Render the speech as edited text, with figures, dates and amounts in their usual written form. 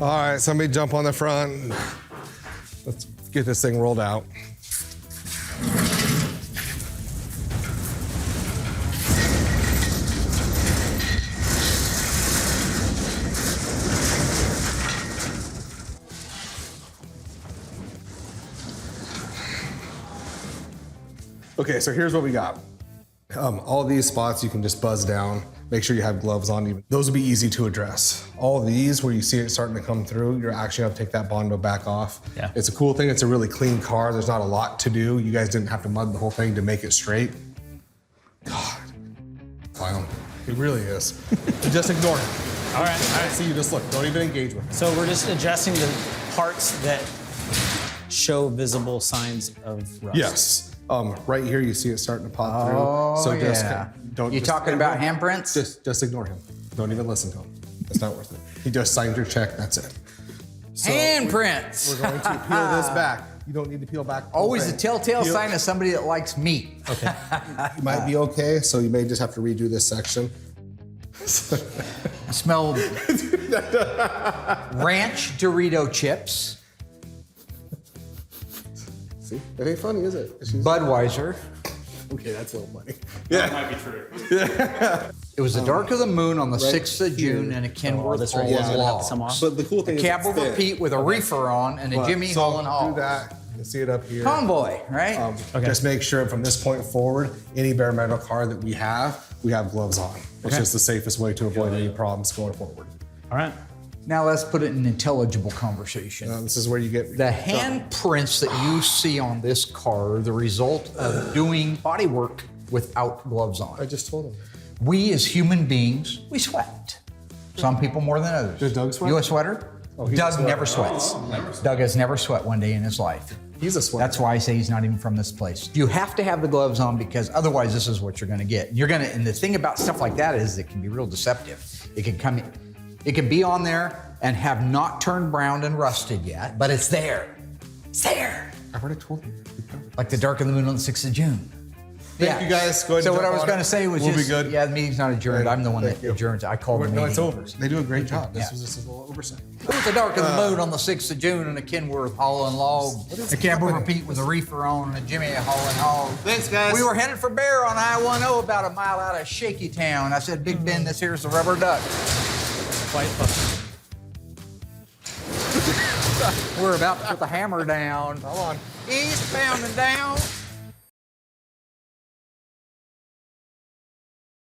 All right, somebody jump on the front. Let's get this thing rolled out. Okay, so here's what we got. All these spots you can just buzz down. Make sure you have gloves on. Those will be easy to address. All these where you see it starting to come through, you're actually gonna take that Bondo back off. Yeah. It's a cool thing. It's a really clean car. There's not a lot to do. You guys didn't have to mud the whole thing to make it straight. God, clown. He really is. Just ignore him. All right. See, you just look. Don't even engage with him. So we're just adjusting the parts that show visible signs of rust. Yes. Right here, you see it starting to pop through. Oh, So just yeah. don't. You just talking about handprints? Just ignore him. Don't even listen to him. It's not worth it. He just signed your check. That's it. So Handprints. We're going to peel this back. You don't need to peel back. the whole Always a thing. tell-tale Peel- sign of somebody that likes meat. Okay. You might be okay, so you may just have to redo this section. I smelled ranch Dorito chips, See, it ain't funny, is it? Budweiser. Okay, that's a little funny. That might be true. It was the dark of the moon on the right 6th of June in a Kenworth this right all here in is gonna law. have some off. But the cool thing A is cab it's over thin. Pete with a reefer on and a But- Jimmy so hauling haul. do that. You can see it up here. Convoy, right? Just make sure from this point forward, any bare metal car that we have gloves on. It's Okay. just the safest way to avoid any problems going forward. All right. Now let's put it in intelligible conversation. This is where you get The handprints that you see on this car are the result of doing body work without gloves on. I just told him. We as human beings, we sweat. Some people more than others. Does Doug sweat? You a sweater? Oh, he's a Doug sweater. never sweats. Doug has never sweat one day in his life. He's a sweater. That's why I say he's not even from this place. You have to have the gloves on because otherwise this is what you're gonna get. And the thing about stuff like that is it can be real deceptive. It can be on there and have not turned brown and rusted yet, but it's there. It's there. I've already told you. Like the dark of the moon on the 6th of June. Thank you guys. Go ahead So and what I jump was on going it. to say was We'll be just, good. yeah, the meeting's not adjourned. I'm the one Thank that you. adjourns. I called the No, meeting. it's over. They do a great job. This Yeah. was just a little oversight. It was the dark of the moon on the 6th of June in a Kenworth hauling log. A cab over Pete with a reefer on and a Jimmy hauling hog. Thanks, guys. We were headed for Bear on I-10 about a mile out of Shaky Town. I said, Big Ben, this here's the rubber duck. Quite fun. We're about to put the hammer down. Hold on. Eastbound and down.